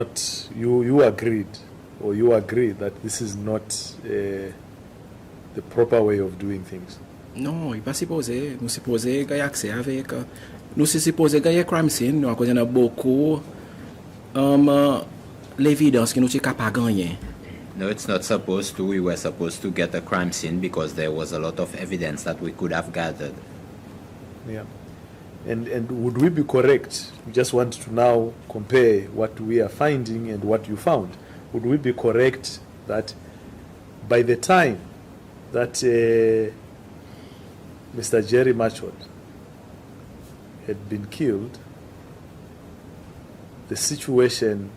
But you agreed, or you agree that this is not the proper way of doing things. Non, il n'est pas supposé. Nous supposé gagner accès avec. Nous supposé gagner crime scene. Nous avons beaucoup levidans qui nous sommes capables de gagner. No, it's not supposed to. We were supposed to get a crime scene because there was a lot of evidence that we could have gathered. Yeah. And would we be correct? We just want to now compare what we are finding and what you found. Would we be correct that by the time that Mr. Jerry Machod had been killed, the situation,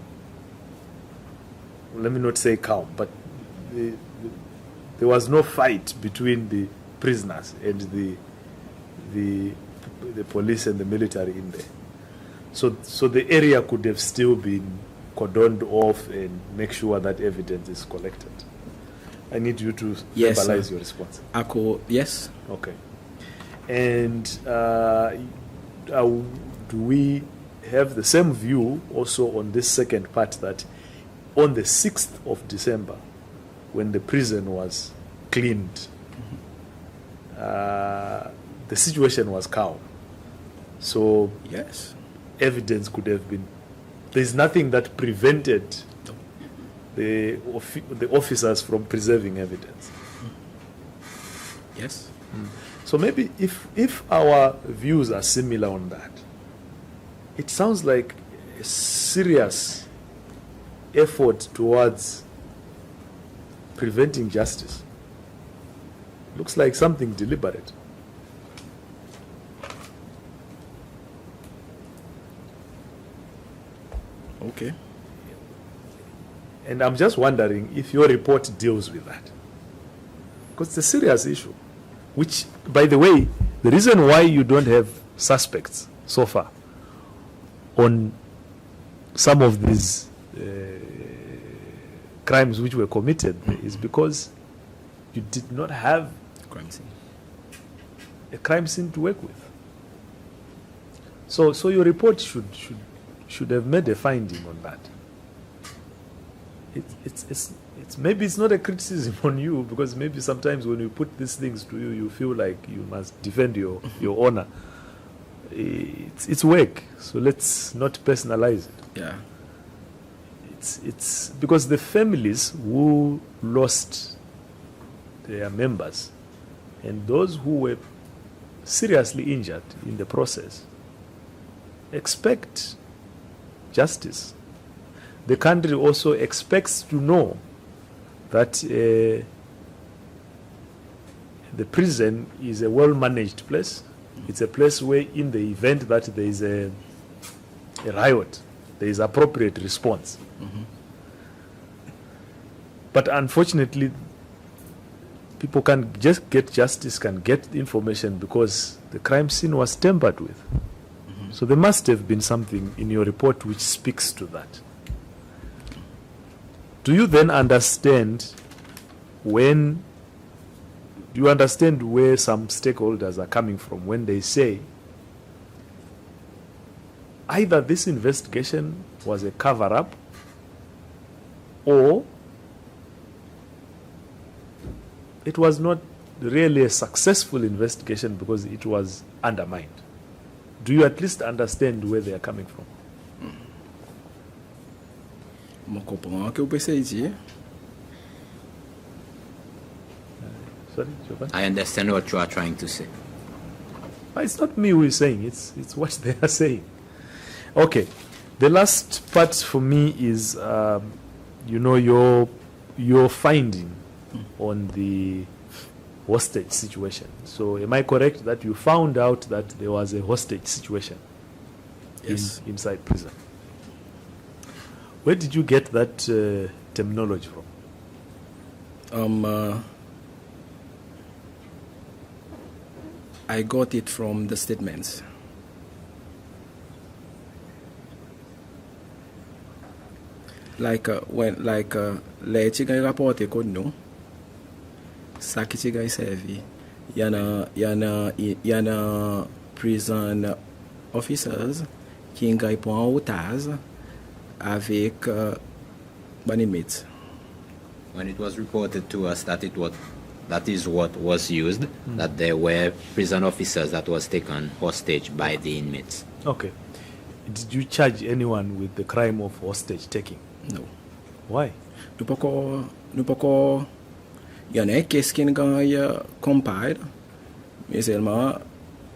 let me not say calm, but there was no fight between the prisoners and the police and the military in there. So the area could have still been cordoned off and make sure that evidence is collected. I need you to verbalize your response. Yes. Okay. And do we have the same view also on this second part, that on the 6th of December, when the prison was cleaned, the situation was calm? So yes, evidence could have been. There's nothing that prevented the officers from preserving evidence. Yes. So maybe if our views are similar on that, it sounds like a serious effort towards preventing justice. Looks like something deliberate. Okay. And I'm just wondering if your report deals with that. Because it's a serious issue. Which, by the way, the reason why you don't have suspects so far on some of these crimes which were committed is because you did not have a crime scene to work with. So your report should have made a finding on that. It's maybe it's not a criticism on you, because maybe sometimes when you put these things to you, you feel like you must defend your honor. It's work, so let's not personalize it. Yeah. It's because the families who lost their members and those who were seriously injured in the process expect justice. The country also expects to know that the prison is a well-managed place. It's a place where, in the event that there is a riot, there is appropriate response. But unfortunately, people can just get justice, can get information because the crime scene was tampered with. So there must have been something in your report which speaks to that. Do you then understand do you understand where some stakeholders are coming from when they say either this investigation was a cover-up or it was not really a successful investigation because it was undermined? Do you at least understand where they are coming from? Je comprends ce que vous essayez de dire. Sorry, Jovan? I understand what you are trying to say. It's not me who is saying, it's what they are saying. Okay, the last part for me is, your finding on the hostage situation. So am I correct that you found out that there was a hostage situation? Yes. Inside prison? Where did you get that terminology from? I got it from the statements. Les tigres rapportent que nous, ça qui tigre servi, il y en a prison officers qui ont pris en otage avec ban inmates. When it was reported to us that that is what was used, that there were prison officers that was taken hostage by the inmates. Okay. Did you charge anyone with the crime of hostage taking? No. Why? Nous pas il y en a qui sont compiled, mais seulement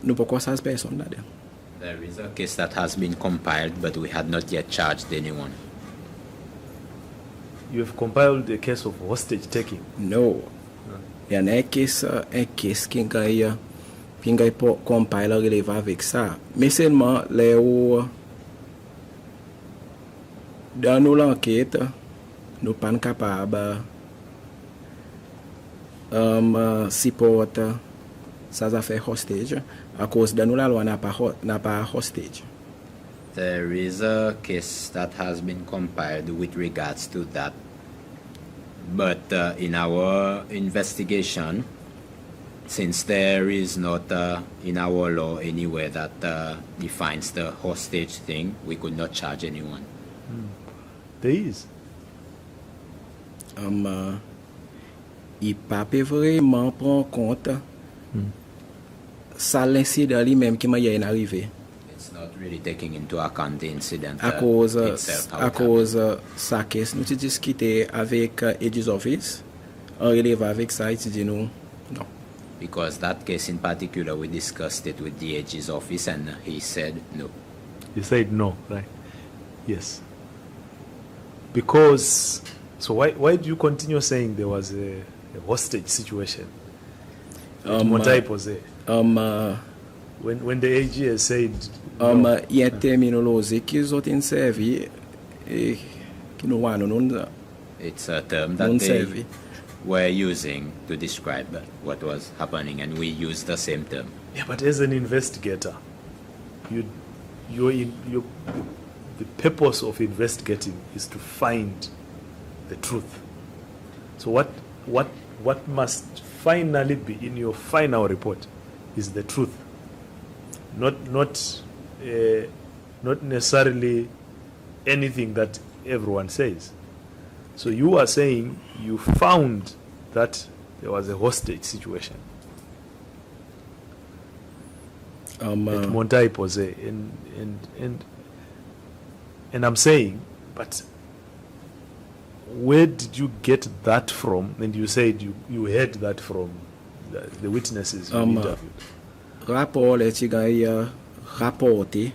nous pas ça personne là-dedans. There is a case that has been compiled, but we had not yet charged anyone. You have compiled a case of hostage taking? No. Il y en a qui compile relevé avec ça, mais seulement les dans nos enquêtes, nous pas capables support ça fait hostage à cause de nous la loi n'a pas hostage. There is a case that has been compiled with regards to that, but in our investigation, since there is not in our law anywhere that defines the hostage thing, we could not charge anyone. There is. Il pas vraiment prendre compte ça l'incident lui-même qui m'a arrivé. It's not really taking into account the incident À cause itself. sa caisse, nous discuté avec Edge's office, on relève avec ça, il dit nous non. Because that case in particular, we discussed it with the AG's office and he said no. He said no, right? Yes. Because, so why do you continue saying there was a hostage situation at Montagne Posée? When the AG has said il y a une terminologie qu'ils ont servi et qui nous voit non. It's a term that they were using to describe what was happening, and we used the same term. Yeah, but as an investigator, the purpose of investigating is to find the truth. So what must finally be in your final report is the truth, not necessarily anything that everyone says. So you are saying you found that there was a hostage situation at Montagne Posée, and I'm saying, but where did you get that from? And you said you heard that from the witnesses you interviewed. Rapport les tigay rapporté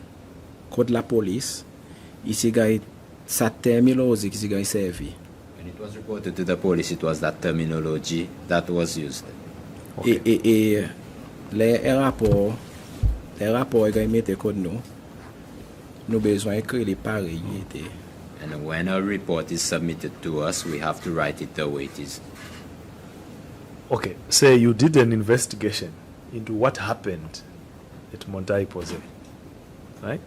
contre la police, ici gay sa terminologie qui gay servi. When it was reported to the police, it was that terminology that was used. Okay. Et les rapports gay mettent code nous besoin écrire les pareils. And when a report is submitted to us, we have to write it the way it is. Okay, say you did an investigation into what happened at Montagne Posée, right?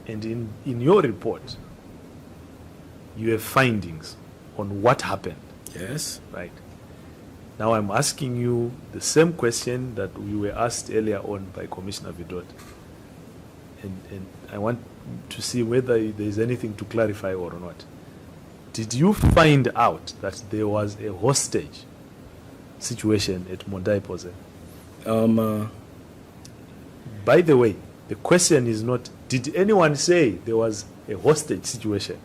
And in your report, you have findings on what happened. Yes. Right. Now I'm asking you the same question that we were asked earlier on by Commissioner Vidot. And I want to see whether there is anything to clarify or not. Did you find out that there was a hostage situation at Montagne Posée? By the way, the question is not, did anyone say there was a hostage situation?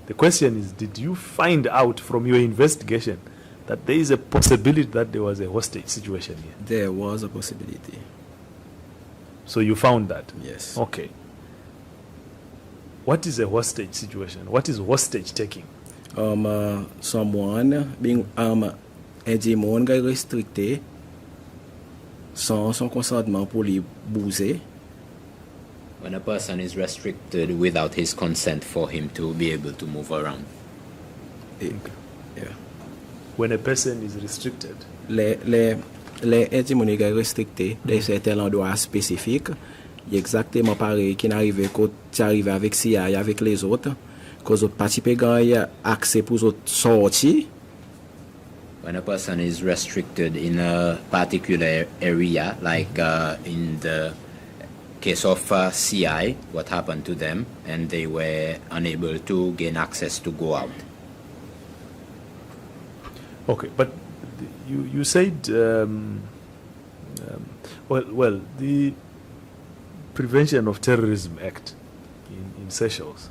The question is, did you find out from your investigation that there is a possibility that there was a hostage situation here? There was a possibility. So you found that? Yes. Okay. What is a hostage situation? What is hostage taking? Someone being est restricté sans son consentement pour les bouger. When a person is restricted without his consent for him to be able to move around. Yeah. When a person is restricted. Les étimoniques restrictés dans certains endroits spécifiques, exactement pareil qui n'arrive quand tu arrives avec CIA avec les autres, que les autres participants ont accès pour les sortir. When a person is restricted in a particular area, like in the case of CI, what happened to them, and they were unable to gain access to go out. Okay, but you said well the Prevention of Terrorism Act in Seychelles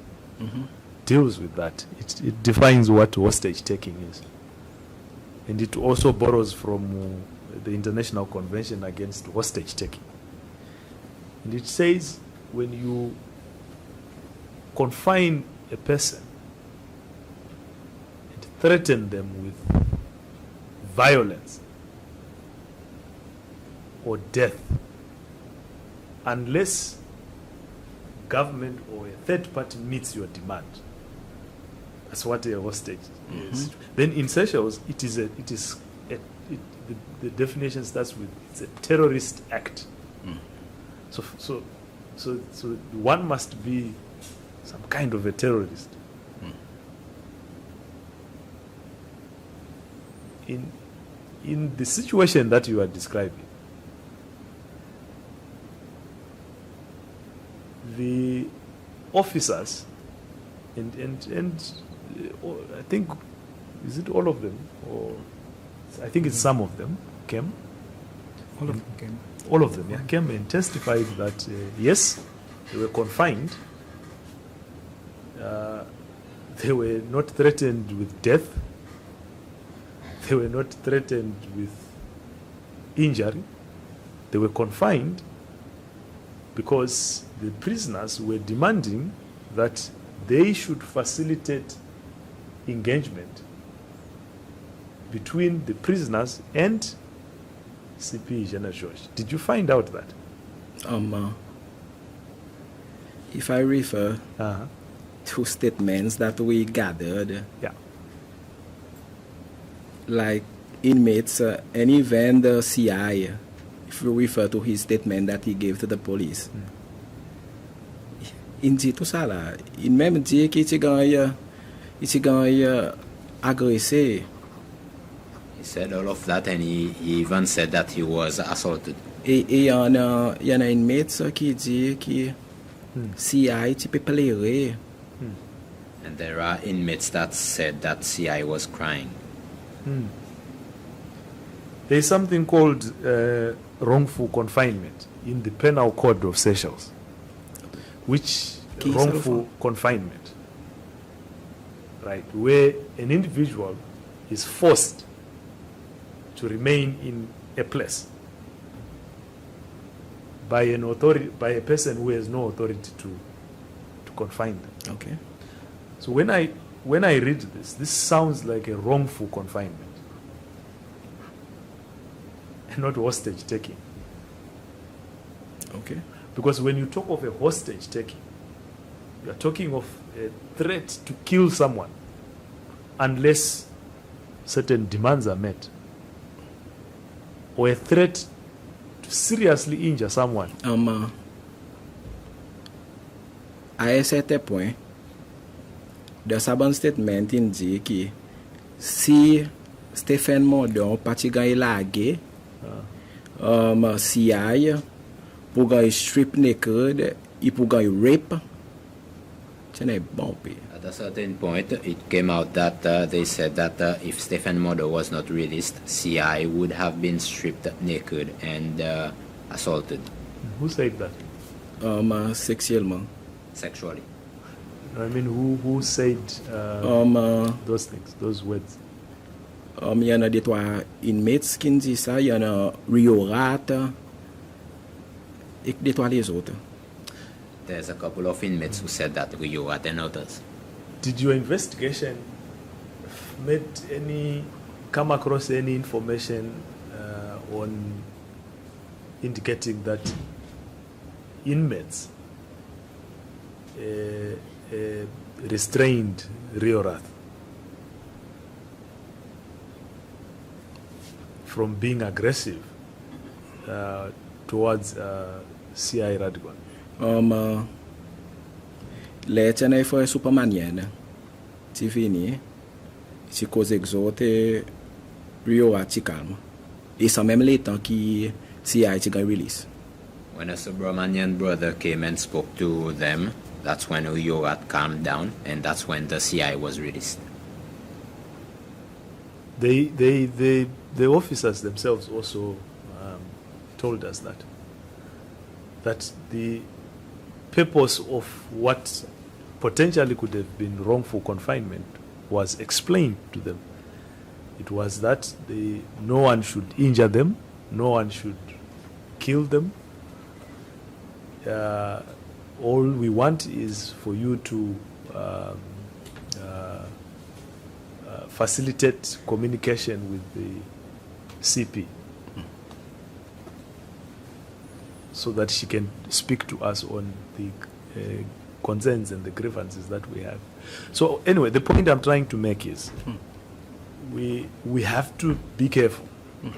deals with that. It defines what hostage taking is, and it also borrows from the International Convention Against Hostage Taking. And it says when you confine a person and threaten them with violence or death, unless government or a third party meets your demand, that's what a hostage is. Then in Seychelles, the definition starts with it's a terrorist act. So one must be some kind of a terrorist. In the situation that you are describing, the officers and I think, is it all of them, or I think it's some of them came. All of them came. All of them, yeah, came and testified that yes, they were confined. They were not threatened with death. They were not threatened with injury. They were confined because the prisoners were demanding that they should facilitate engagement between the prisoners and CP General George. Did you find out that? If I refer to statements that we gathered, Yeah. like inmates, and even the CI, if you refer to his statement that he gave to the police, il dit tout ça là. Il même dit qu'il était agressé. He said all of that, and he even said that he was assaulted. Et il y en a inmates qui dit que CI tu peux pleurer. And there are inmates that said that CI was crying. There is something called wrongful confinement in the Penal Code of Seychelles, which wrongful confinement, right, where an individual is forced to remain in a place by an authority, by a person who has no authority to confine them. Okay. So when I read this sounds like a wrongful confinement and not hostage taking. Okay. Because when you talk of a hostage taking, you are talking of a threat to kill someone unless certain demands are met, or a threat to seriously injure someone. À un certain point, dans sa bonne statement, il dit que si Stephen Mondon parti gagner la guerre, CI pour gagner strip naked, il pour gagner rape, c'est bon. At a certain point, it came out that they said that if Stephen Modo was not released, CI would have been stripped naked and assaulted. Who said that? Sexually. I mean, who said those things, those words? Il y en a des trois inmates qui disent ça, il y en a rayot et des trois les autres. There's a couple of inmates who said that, rayot and others. Did your investigation come across any information on indicating that inmates restrained rayot from being aggressive towards CI Radical? Les tenay foi supermanienne. Ti fini. Ti cause exote Rio ati calme. Et sans même les temps qui CI ti gagne release. When a Subramanian brother came and spoke to them, that's when 𝐕𝐢𝐞𝐰 calmed down, and that's when the CI was released. The officers themselves also told us that the purpose of what potentially could have been wrongful confinement was explained to them. It was that no one should injure them, no one should kill them. All we want is for you to facilitate communication with the CP so that she can speak to us on the concerns and the grievances that we have. So anyway, the point I'm trying to make is we have to be careful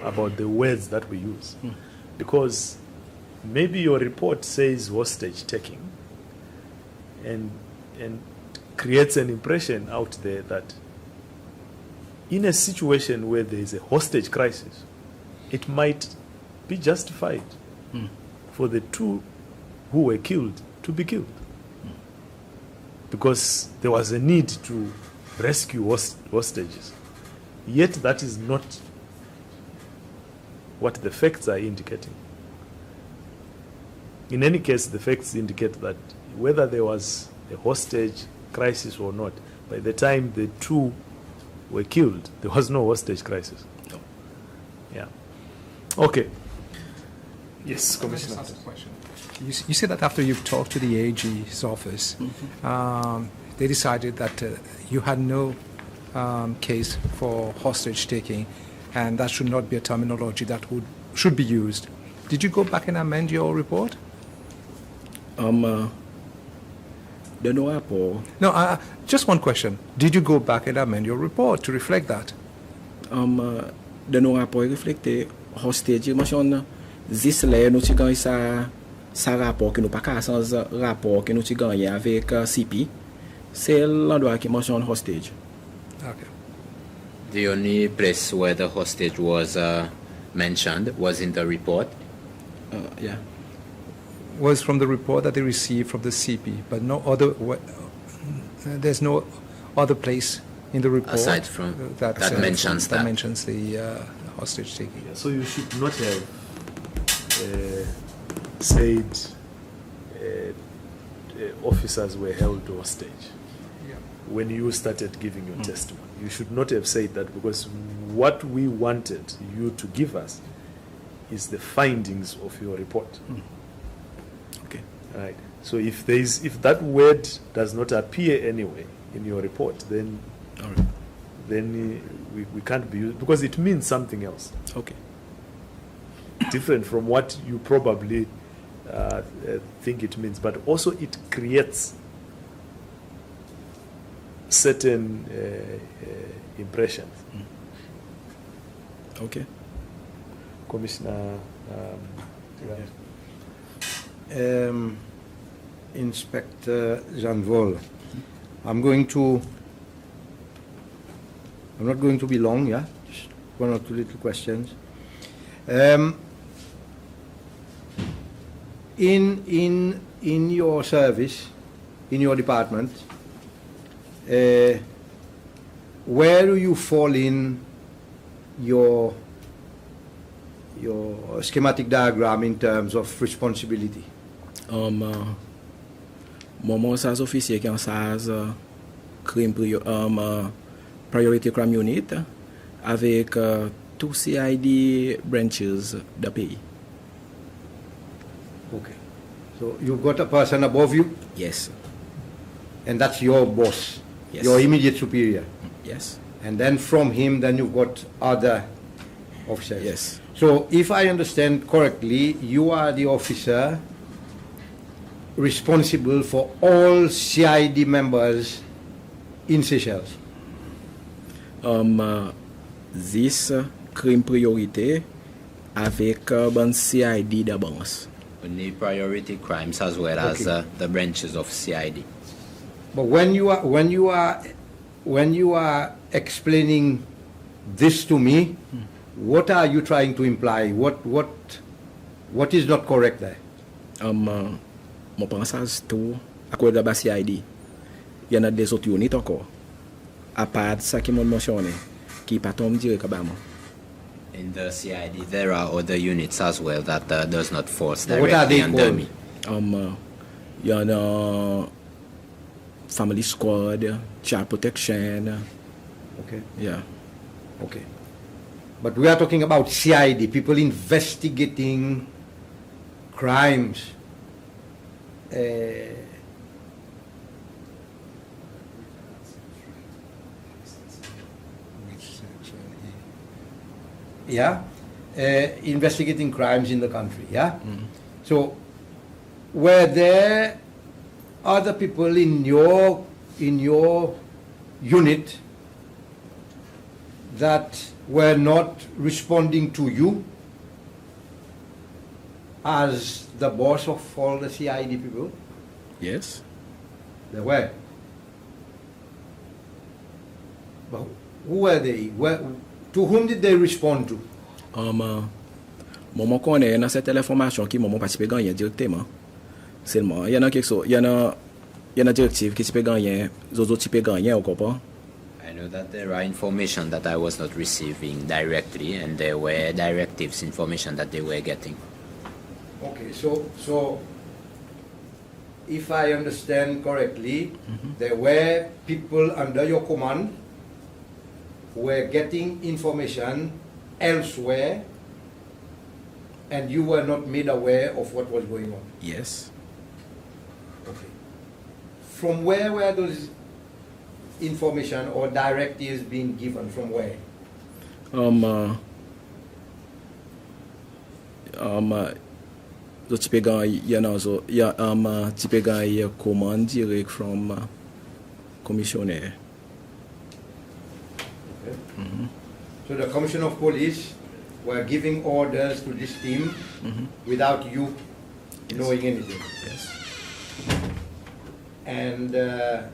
about the words that we use, because maybe your report says hostage taking and creates an impression out there that in a situation where there is a hostage crisis, it might be justified for the two who were killed to be killed, because there was a need to rescue hostages. Yet that is not what the facts are indicating. In any case, the facts indicate that whether there was a hostage crisis or not, by the time the two were killed, there was no hostage crisis. No. Yeah. Okay. Yes, Can I just Commissioner. ask a question? You said that after you've talked to the AG's office, they decided that you had no case for hostage taking, and that should not be a terminology that should be used. Did you go back and amend your report? De no rapport, No, just one question. Did you go back and amend your report to reflect that? de no rapport reflekte hostage mention zis le nou ti gagné sa rapport que nous pas ka sans rapport que nous ti gagné avec CP, c'est l'endroit qui mentionne hostage. Okay. The only place where the hostage was mentioned was in the report. Yeah. Was from the report that they received from the CP, but no other. There's no other place in the report Aside from that mentions that that. mentions the hostage taking. Yeah, so you should not have said officers were held hostage when you started giving your testimony. You should not have said that, because what we wanted you to give us is the findings of your report. Okay. Right. So if that word does not appear anyway in your report, then All right. we can't be used, because it means something else Okay. different from what you probably think it means. But also it creates certain impressions. Okay. Commissioner. Inspector Janvol, I'm not going to be long, yeah? Just one or two little questions. In your service, in your department, where do you fall in your schematic diagram in terms of responsibility? Mon sas officier qui en sas crime priority crime unit avec tous CID branches de pays. Okay. So you've got a person above you, Yes. and that's your boss, Yes. your immediate superior. Yes. And then from him, then you've got other officers. Yes. So if I understand correctly, you are the officer responsible for all CID members in Seychelles. This crime priorité avec bon CID de banks. Only priority crimes as well as Okay. the branches of CID. But when you are explaining this to me, what are you trying to imply? What is not correct there? Mon pensage tout à cause de la CID. Il y en a des autres unités encore. À part ça qui m'a mentionné, qui pas tombe directement. In the CID, there are other units as well that does not force What are they directly under called? me. Il y en a family squad, child protection. Okay. Yeah. Okay. But we are talking about CID, people investigating crimes. Yeah, investigating crimes in the country. Yeah. So, were there other people in your unit that were not responding to you as the boss of all the CID people? Yes. There were. But who were they? To whom did they respond to? Moi connais dans cette information qui m'ont participé gagner directement. Seulement, il y en a quelque chose, il y en a directive qui peut gagner, d'autres qui peut gagner encore pas. I know that there are information that I was not receiving directly, and there were directives, information that they were getting. Okay, so if I understand correctly, there were people under your command who were getting information elsewhere, and you were not made aware of what was going on. Yes. Okay. From where were those information or directives being given? From where? So tu peux gagner, you know, so yeah, tu peux gagner commande direct from commissioner. Okay. So the Commission of Police were giving orders to this team without you knowing anything. Yes. And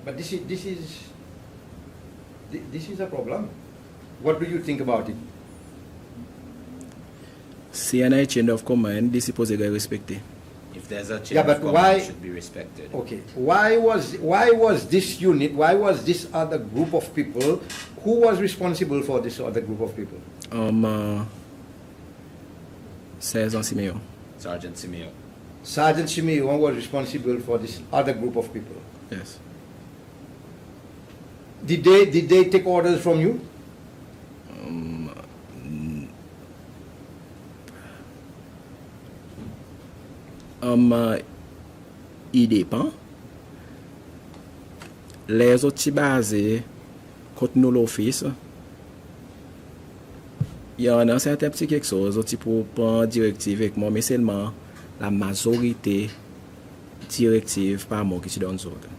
but this is a problem. What do you think about it? Si y a un chain of command, this is supposé être respecté. If there's a chain Yeah, of but command, why- it should be respected. Okay. Why was this unit? Why was this other group of people? Who was responsible for this other group of people? Serten Simeon. Sergeant Simeo. Sergeant Simeon was responsible for this other group of people. Yes. Did they take orders from you? Il dépend. Les autres basés contre nous l'office. Il y en a certains petits quelque chose, autres pour prendre directive avec moi, mais seulement la majorité directive par moi qui te donne autres.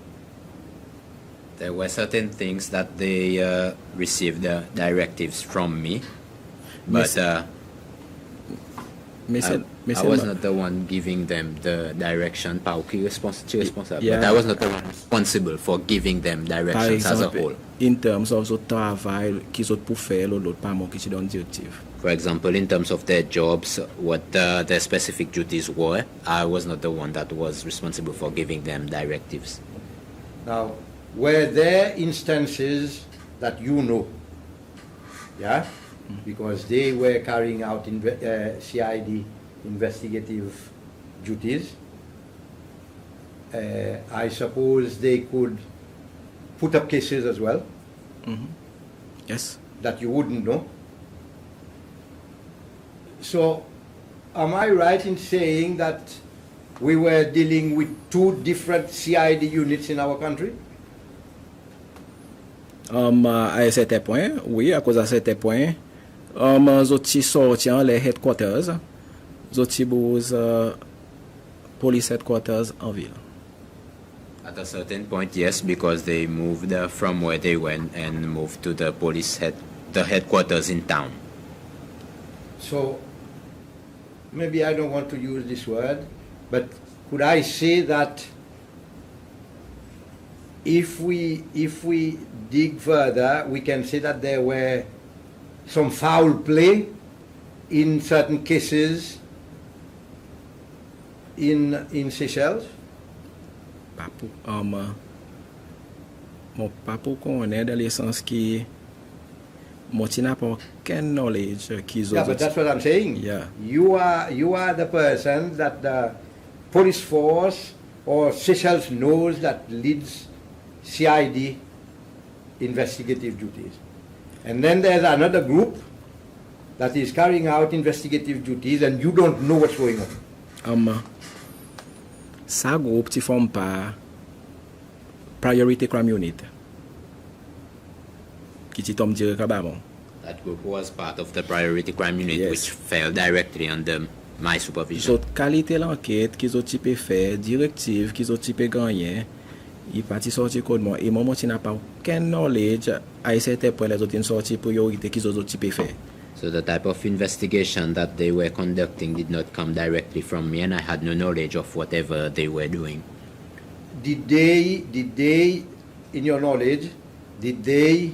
There were certain things that they received directives from me, but Mais I was seulement not the one giving them the direction. Pas qui responsible, Yeah. but I was not the one responsible for giving them par directions as a exemple, whole. in terms of the travail qu'ils ont pour faire, l'autre par moi qui te donne directive. For example, in terms of their jobs, what their specific duties were, I was not the one that was responsible for giving them directives. Now, were there instances that you know? Yeah, because they were carrying out CID investigative duties. I suppose they could put up cases as well Yes. that you wouldn't know. So, am I right in saying that we were dealing with two different CID units in our country? À un certain point, oui, à cause d'un certain point, autres sortent les headquarters, autres bousent police headquarters en ville. At a certain point, yes, because they moved from where they went and moved to the the headquarters in town. So, maybe I don't want to use this word, but could I say that if we dig further, we can say that there were some foul play in certain cases in Seychelles? Pas pour, mon pas pour qu'on ait dans le sens qui moi tu n'as pas aucun knowledge qu'ils ont. Yeah, but that's what I'm saying. Yeah. You are the person that the police force or Seychelles knows that leads CID investigative duties. And then there's another group that is carrying out investigative duties and you don't know what's going on. Ça groupe qui forme pas priority crime unit. Qui tombe direct à Babon. That group was part of the priority crime unit, Yes. which fell directly under my supervision. Ils ont qualité l'enquête qu'ils ont typé fait, directive qu'ils ont typé gagné, ils parti sortir code moi et moi tu n'as pas aucun knowledge à certain point les autres sorti priorité qu'ils ont typé fait. So the type of investigation that they were conducting did not come directly from me, and I had no knowledge of whatever they were doing. Did they, in your knowledge, did they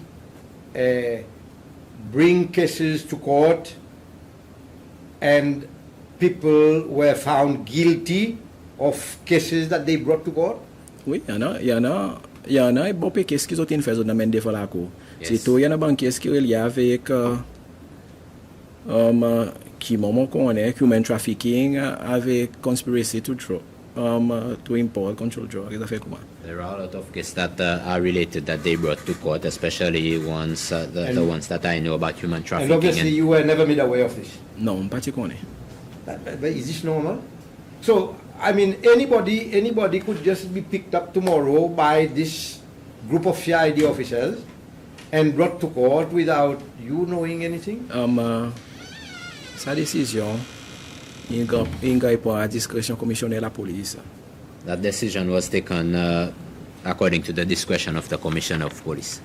bring cases to court and people were found guilty of cases that they brought to court? Oui, il y en a bon peu qu'est-ce qu'ils ont fait dans même devant la cour. Yes. C'est tout il y en a banquier qui relié avec qui moment qu'on est human trafficking avec conspiracy to import control drug ça fait comment. There are a lot of cases that are related that they brought to court, especially ones the ones that I know about human And trafficking. obviously you were never made aware of this. Non, pas tu connais. But is this normal? So, I mean, anybody could just be picked up tomorrow by this group of CID officers and brought to court without you knowing anything? Sa décision il gagne pour la discrétion commissionnaire la police. That decision was taken according to the discretion of the Commissioner of Police.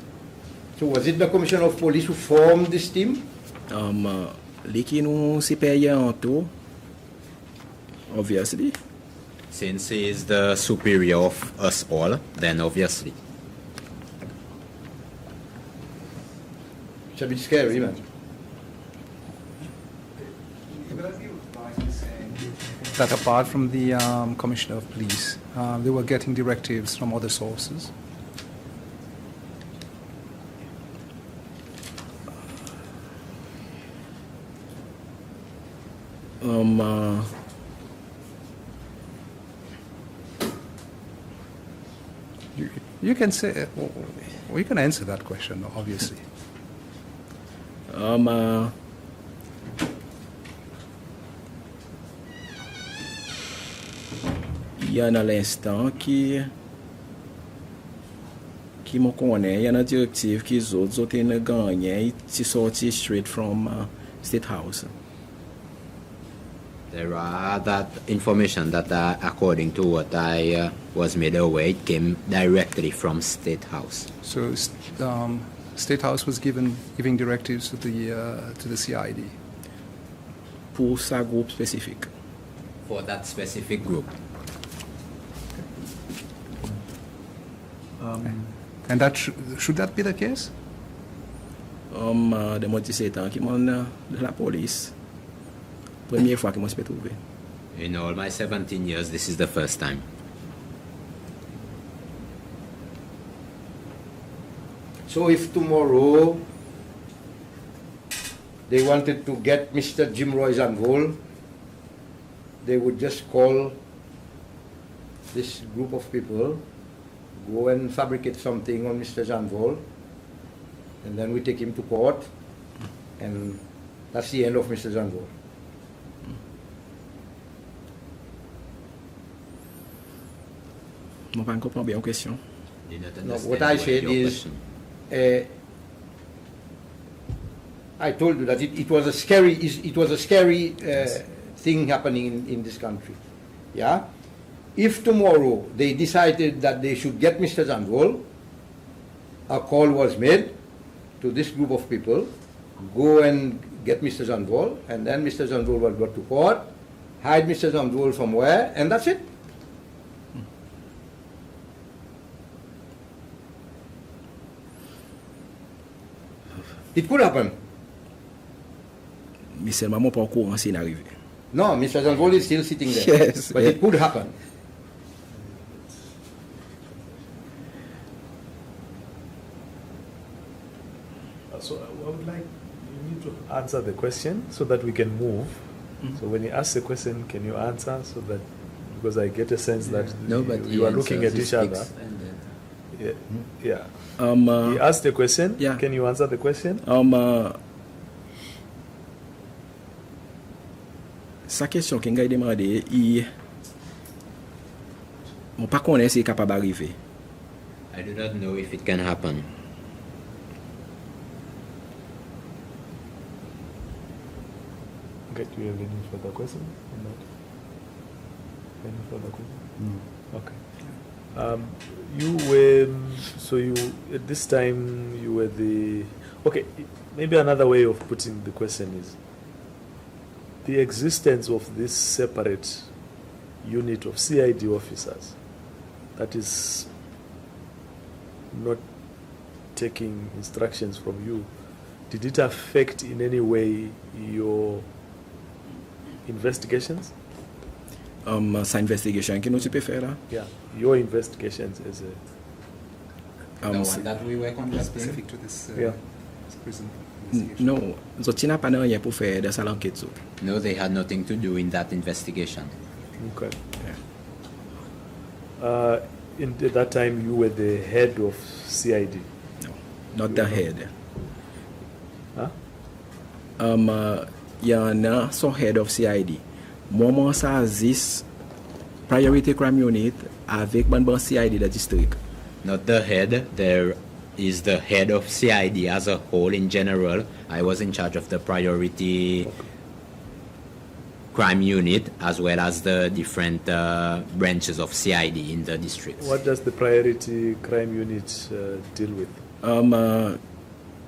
So was it the Commissioner of Police who formed this team? Les qui nous supérieurs en tout, obviously. Since he is the superior of us all, then obviously. It's a bit scary, man. That apart from the Commissioner of Police, they were getting directives from other sources. You can say, we can answer that question, obviously. Il y en a l'instant qui me connaît, il y en a directive qui autres ont gagné, qui sorti straight from State House. There are that information that, according to what I was made aware, it came directly from State House. So State House was giving directives to the CID. Pour sa groupe spécifique. For that specific group. And that should that be the case? De mon 17 ans qui m'ont de la police. Première fois que moi je peux trouver. In all my 17 years, this is the first time. So if tomorrow they wanted to get Mr. Jim Roy Zanvol, they would just call this group of people, go and fabricate something on Mr. Zanvol, and then we take him to court, and that's the end of Mr. Zanvol. Je ne comprends pas bien la question. No, what I said is, I told you that it was a scary thing happening in this country. Yeah, if tomorrow they decided that they should get Mr. Zanvol, a call was made to this group of people, go and get Mr. Zanvol, and then Mr. Zanvol was brought to court, hide Mr. Zanvol from where, and that's it. It could happen. Mais seulement pas au courant s'il arrivé. No, Mr. Zanvol is still sitting there. Yes, But yeah. it could happen. So I would like you need to answer the question so that we can move. So when you ask the question, can you answer so that, because I get a sense that No, but you are looking at each other. Yeah. Yeah. He asked the question. Yeah. Can you answer the question? Sa question ki nga demande, on pas connaît si capable d'arriver. I do not know if it can happen. Okay, do you have any further questions on that? Any further questions? Okay. You were, so you, at this time, you were the, okay, maybe another way of putting the question is, the existence of this separate unit of CID officers that is not taking instructions from you, did it affect in any way your investigations? Sa investigation ki nou ti pe fè la? Yeah, your investigations as a... The one that we were conducting. Specific to this, Yeah. this prison investigation. Non, zo ti na pa nan rien pou fè de sa l'enquête zo. No, they had nothing to do in that investigation. Okay. At that time, you were the head of CID. No, not the head. Huh? Yana son head of CID. Moment sa zis priority crime unit avec ban CID de district. Not the head, there is the head of CID as a whole in general. I was in charge of the priority crime unit as well as the different branches of CID in the district. What does the priority crime unit deal with?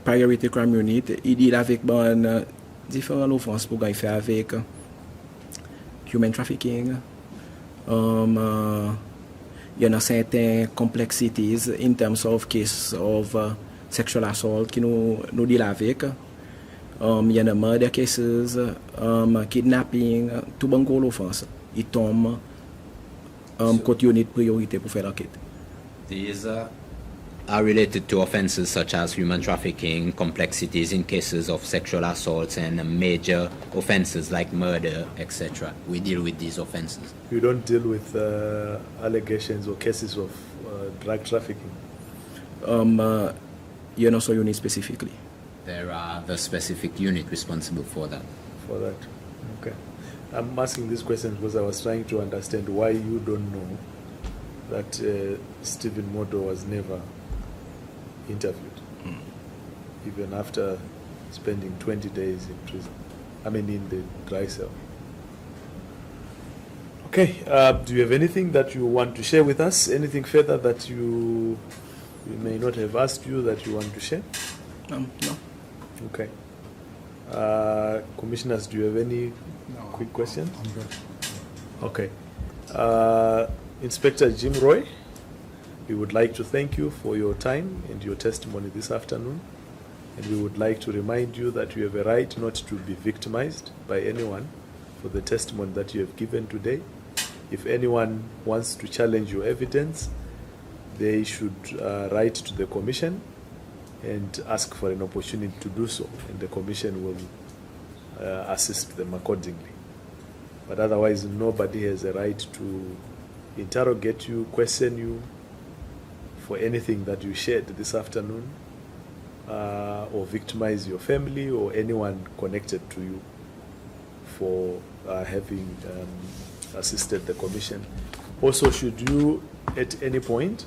Priority crime unit, il deal avec ban différentes offenses pour gagner faire avec human trafficking. You know, certain complexities in terms of case of sexual assault qui nous deal avec. You know, murder cases, kidnapping, tout bon gros offense. Il tombe côté unit priorité pour faire l'enquête. These are related to offenses such as human trafficking, complexities in cases of sexual assaults, and major offenses like murder, etc. We deal with these offenses. You don't deal with allegations or cases of drug trafficking? You know, so unit specifically. There are the specific unit responsible for that. For that, okay. I'm asking this question because I was trying to understand why you don't know that Stephen Modo was never interviewed, even after spending 20 days in prison. I mean, in the dry cell. Okay, do you have anything that you want to share with us? Anything further that we may not have asked you that you want to share? No. Okay. Commissioners, do you have any quick questions? I'm good. Okay. Inspector Jim Roy, we would like to thank you for your time and your testimony this afternoon. And we would like to remind you that you have a right not to be victimized by anyone for the testimony that you have given today. If anyone wants to challenge your evidence, they should write to the Commission and ask for an opportunity to do so, and the Commission will assist them accordingly. But otherwise, nobody has a right to interrogate you, question you for anything that you shared this afternoon, or victimize your family or anyone connected to you for having assisted the Commission. Also, should you at any point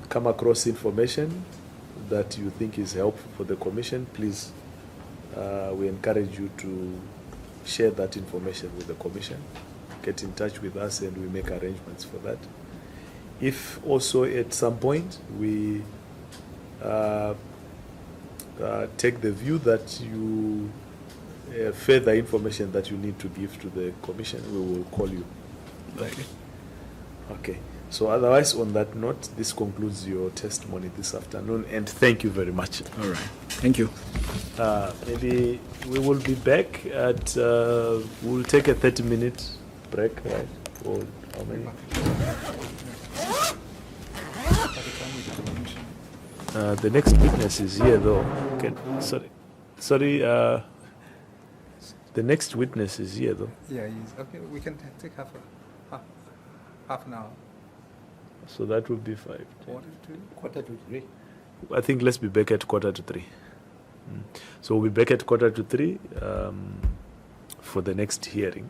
come across information that you think is helpful for the Commission, please, we encourage you to share that information with the Commission. Get in touch with us and we make arrangements for that. If also at some point we take the view that you further information that you need to give to the Commission, we will call you. Okay. Okay. So otherwise, on that note, this concludes your testimony this afternoon, and thank you very much. All right. Thank you. Maybe we will be back at, we'll take a 30-minute break, right? Or how many? The next witness is here, though. Okay, sorry. The next witness is here, though. Yeah, okay. We can take half an hour. So that would be 5. Quarter to 3. I think let's be back at 2:45. So we'll be back at 2:45 for the next hearing.